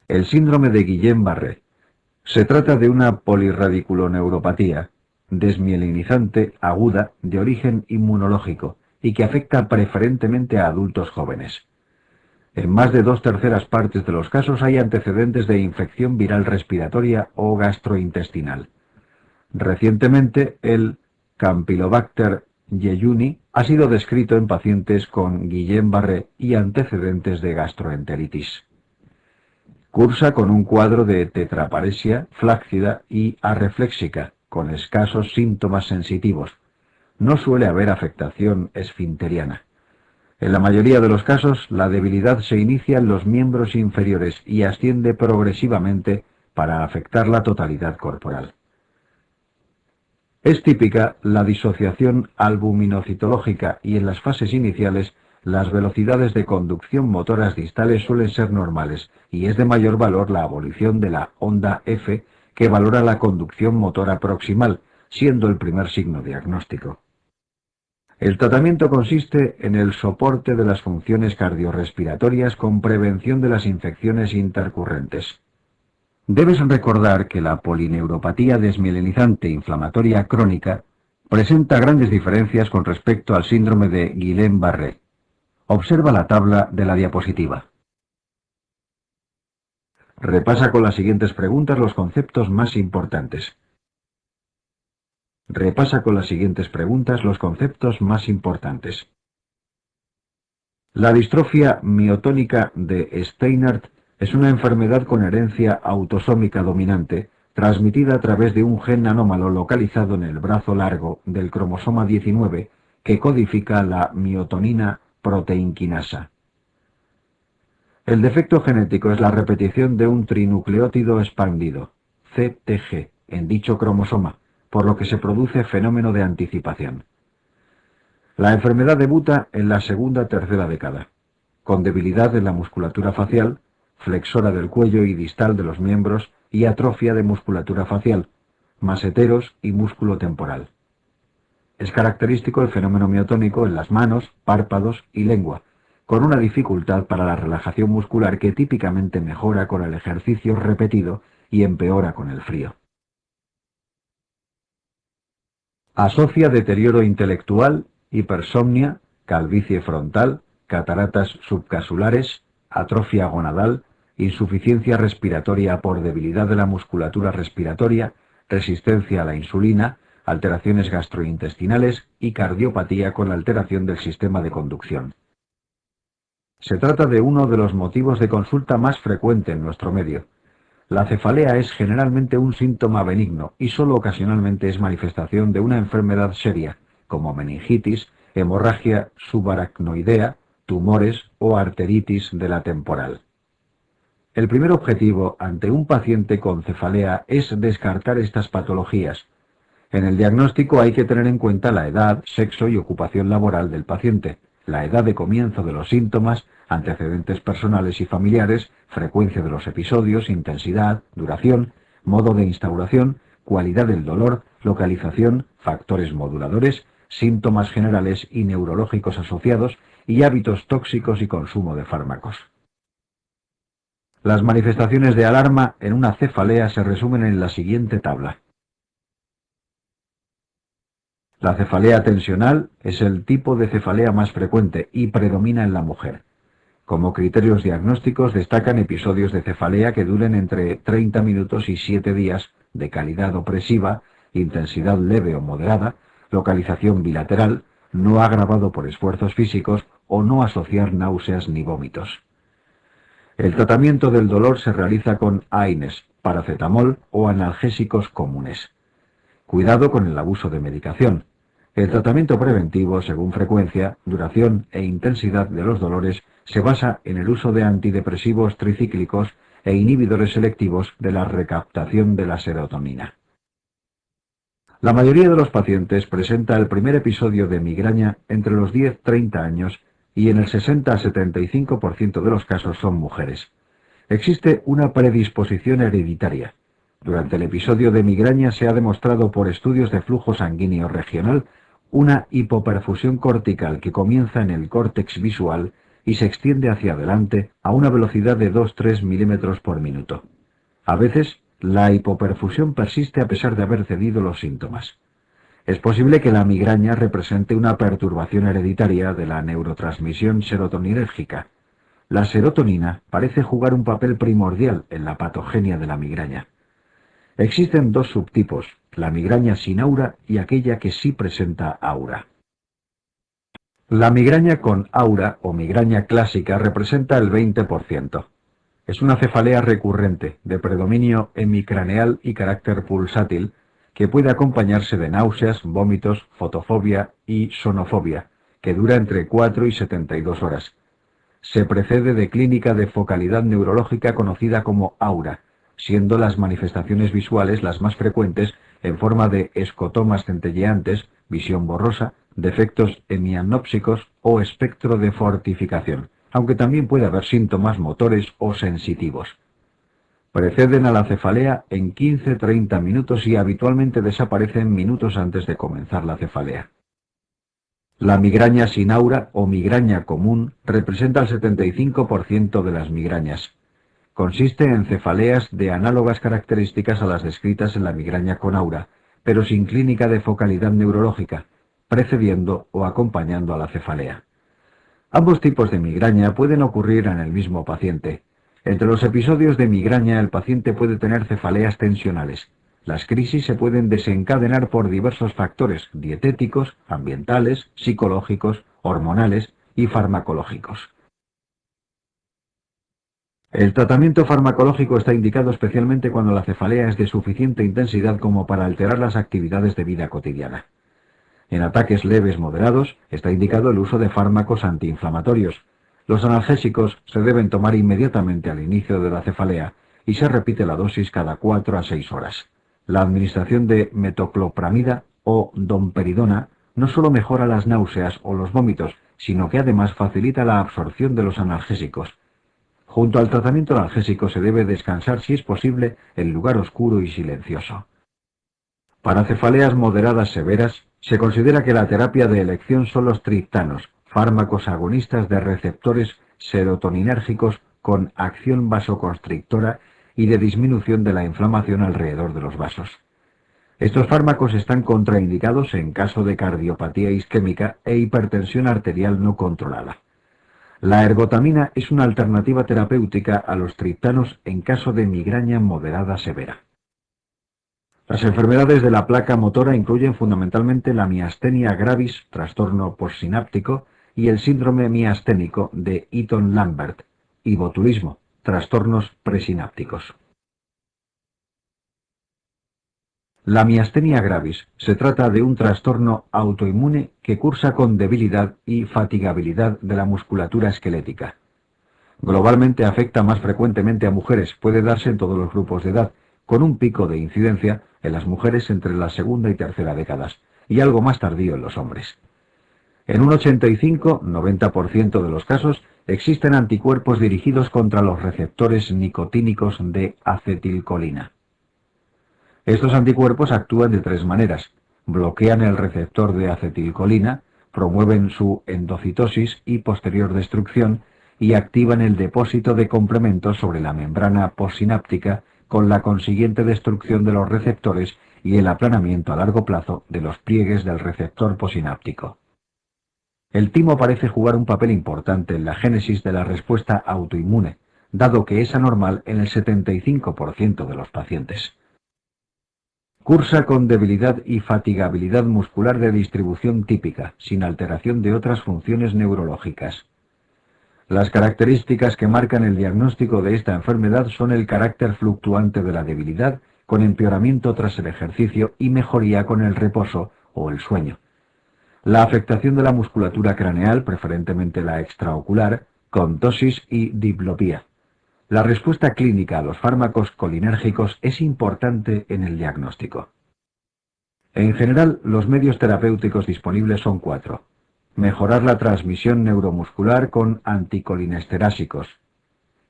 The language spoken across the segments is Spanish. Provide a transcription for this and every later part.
El síndrome de Guillain-Barré. Se trata de una polirradiculoneuropatía desmielinizante aguda de origen inmunológico y que afecta preferentemente a adultos jóvenes. En más de 2/3 de los casos hay antecedentes de infección viral respiratoria o gastrointestinal. Recientemente, el Campylobacter jejuni ha sido descrito en pacientes con Guillain-Barré y antecedentes de gastroenteritis. Cursa con un cuadro de tetraparesia fláccida y arrefléxica, con escasos síntomas sensitivos. No suele haber afectación esfinteriana. En la mayoría de los casos, la debilidad se inicia en los miembros inferiores y asciende progresivamente para afectar la totalidad corporal. Es típica la disociación albuminocitológica y en las fases iniciales las velocidades de conducción motoras distales suelen ser normales y es de mayor valor la abolición de la onda F que valora la conducción motora proximal, siendo el primer signo diagnóstico. El tratamiento consiste en el soporte de las funciones cardiorrespiratorias con prevención de las infecciones intercurrentes. Debes recordar que la polineuropatía desmielinizante inflamatoria crónica presenta grandes diferencias con respecto al síndrome de Guillain-Barré. Observa la tabla de la diapositiva. Repasa con las siguientes preguntas los conceptos más importantes. Repasa con las siguientes preguntas los conceptos más importantes. La distrofia miotónica de Steinert es una enfermedad con herencia autosómica dominante, transmitida a través de un gen anómalo localizado en el brazo largo del cromosoma 19 que codifica la miotonina proteinquinasa. El defecto genético es la repetición de un trinucleótido expandido, CTG, en dicho cromosoma, por lo que se produce fenómeno de anticipación. La enfermedad debuta en la segunda-tercera década, con debilidad en la musculatura facial, flexora del cuello y distal de los miembros y atrofia de musculatura facial, maseteros y músculo temporal. Es característico el fenómeno miotónico en las manos, párpados y lengua, con una dificultad para la relajación muscular que típicamente mejora con el ejercicio repetido y empeora con el frío. Asocia deterioro intelectual, hipersomnia, calvicie frontal, cataratas subcasulares, atrofia gonadal, insuficiencia respiratoria por debilidad de la musculatura respiratoria, resistencia a la insulina, alteraciones gastrointestinales y cardiopatía con alteración del sistema de conducción. Se trata de uno de los motivos de consulta más frecuente en nuestro medio. La cefalea es generalmente un síntoma benigno y solo ocasionalmente es manifestación de una enfermedad seria, como meningitis, hemorragia subaracnoidea, tumores o arteritis de la temporal. El primer objetivo ante un paciente con cefalea es descartar estas patologías. En el diagnóstico hay que tener en cuenta la edad, sexo y ocupación laboral del paciente, la edad de comienzo de los síntomas, antecedentes personales y familiares, frecuencia de los episodios, intensidad, duración, modo de instauración, cualidad del dolor, localización, factores moduladores, síntomas generales y neurológicos asociados y hábitos tóxicos y consumo de fármacos. Las manifestaciones de alarma en una cefalea se resumen en la siguiente tabla. La cefalea tensional es el tipo de cefalea más frecuente y predomina en la mujer. Como criterios diagnósticos destacan episodios de cefalea que duren entre 30 minutos y 7 días, de calidad opresiva, intensidad leve o moderada, localización bilateral, no agravado por esfuerzos físicos o no asociar náuseas ni vómitos. El tratamiento del dolor se realiza con AINES, paracetamol o analgésicos comunes. Cuidado con el abuso de medicación. El tratamiento preventivo, según frecuencia, duración e intensidad de los dolores, se basa en el uso de antidepresivos tricíclicos e inhibidores selectivos de la recaptación de la serotonina. La mayoría de los pacientes presenta el primer episodio de migraña entre los 10-30 años y en el 60-75% de los casos son mujeres. Existe una predisposición hereditaria. Durante el episodio de migraña se ha demostrado por estudios de flujo sanguíneo regional una hipoperfusión cortical que comienza en el córtex visual y se extiende hacia adelante a una velocidad de 2-3 milímetros por minuto. A veces, la hipoperfusión persiste a pesar de haber cedido los síntomas. Es posible que la migraña represente una perturbación hereditaria de la neurotransmisión serotoninérgica. La serotonina parece jugar un papel primordial en la patogenia de la migraña. Existen dos subtipos, la migraña sin aura y aquella que sí presenta aura. La migraña con aura o migraña clásica representa el 20%. Es una cefalea recurrente, de predominio hemicraneal y carácter pulsátil, que puede acompañarse de náuseas, vómitos, fotofobia y sonofobia, que dura entre 4 y 72 horas. Se precede de clínica de focalidad neurológica conocida como aura, siendo las manifestaciones visuales las más frecuentes en forma de escotomas centelleantes, visión borrosa, defectos hemianópsicos o espectro de fortificación, aunque también puede haber síntomas motores o sensitivos. Preceden a la cefalea en 15-30 minutos y habitualmente desaparecen minutos antes de comenzar la cefalea. La migraña sin aura o migraña común representa el 75% de las migrañas. Consiste en cefaleas de análogas características a las descritas en la migraña con aura, pero sin clínica de focalidad neurológica, precediendo o acompañando a la cefalea. Ambos tipos de migraña pueden ocurrir en el mismo paciente. Entre los episodios de migraña el paciente puede tener cefaleas tensionales. Las crisis se pueden desencadenar por diversos factores dietéticos, ambientales, psicológicos, hormonales y farmacológicos. El tratamiento farmacológico está indicado especialmente cuando la cefalea es de suficiente intensidad como para alterar las actividades de vida cotidiana. En ataques leves moderados está indicado el uso de fármacos antiinflamatorios. Los analgésicos se deben tomar inmediatamente al inicio de la cefalea y se repite la dosis cada 4 a 6 horas. La administración de metoclopramida o domperidona no solo mejora las náuseas o los vómitos, sino que además facilita la absorción de los analgésicos. Junto al tratamiento analgésico se debe descansar si es posible en lugar oscuro y silencioso. Para cefaleas moderadas severas, se considera que la terapia de elección son los triptanos, fármacos agonistas de receptores serotoninérgicos con acción vasoconstrictora y de disminución de la inflamación alrededor de los vasos. Estos fármacos están contraindicados en caso de cardiopatía isquémica e hipertensión arterial no controlada. La ergotamina es una alternativa terapéutica a los triptanos en caso de migraña moderada severa. Las enfermedades de la placa motora incluyen fundamentalmente la miastenia gravis, trastorno postsináptico, y el síndrome miasténico de Eaton-Lambert, y botulismo, trastornos presinápticos. La miastenia gravis se trata de un trastorno autoinmune que cursa con debilidad y fatigabilidad de la musculatura esquelética. Globalmente afecta más frecuentemente a mujeres, puede darse en todos los grupos de edad, con un pico de incidencia en las mujeres entre la segunda y tercera décadas, y algo más tardío en los hombres. En un 85-90% de los casos existen anticuerpos dirigidos contra los receptores nicotínicos de acetilcolina. Estos anticuerpos actúan de tres maneras: bloquean el receptor de acetilcolina, promueven su endocitosis y posterior destrucción, y activan el depósito de complementos sobre la membrana postsináptica con la consiguiente destrucción de los receptores y el aplanamiento a largo plazo de los pliegues del receptor postsináptico. El timo parece jugar un papel importante en la génesis de la respuesta autoinmune, dado que es anormal en el 75% de los pacientes. Cursa con debilidad y fatigabilidad muscular de distribución típica, sin alteración de otras funciones neurológicas. Las características que marcan el diagnóstico de esta enfermedad son el carácter fluctuante de la debilidad, con empeoramiento tras el ejercicio y mejoría con el reposo o el sueño. La afectación de la musculatura craneal, preferentemente la extraocular, con ptosis y diplopía. La respuesta clínica a los fármacos colinérgicos es importante en el diagnóstico. En general, los medios terapéuticos disponibles son 4. Mejorar la transmisión neuromuscular con anticolinesterásicos.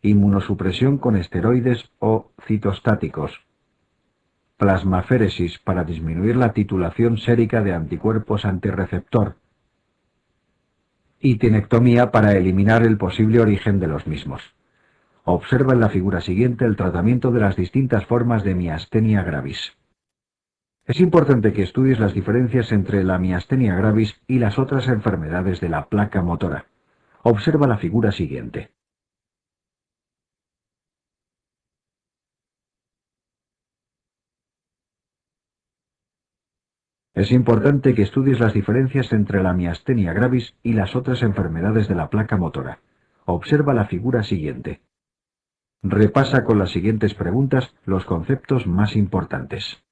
Inmunosupresión con esteroides o citostáticos. Plasmaféresis para disminuir la titulación sérica de anticuerpos antirreceptor. y tinectomía para eliminar el posible origen de los mismos. Observa en la figura siguiente el tratamiento de las distintas formas de miastenia gravis. Es importante que estudies las diferencias entre la miastenia gravis y las otras enfermedades de la placa motora. Observa la figura siguiente. Es importante que estudies las diferencias entre la miastenia gravis y las otras enfermedades de la placa motora. Observa la figura siguiente. Repasa con las siguientes preguntas los conceptos más importantes.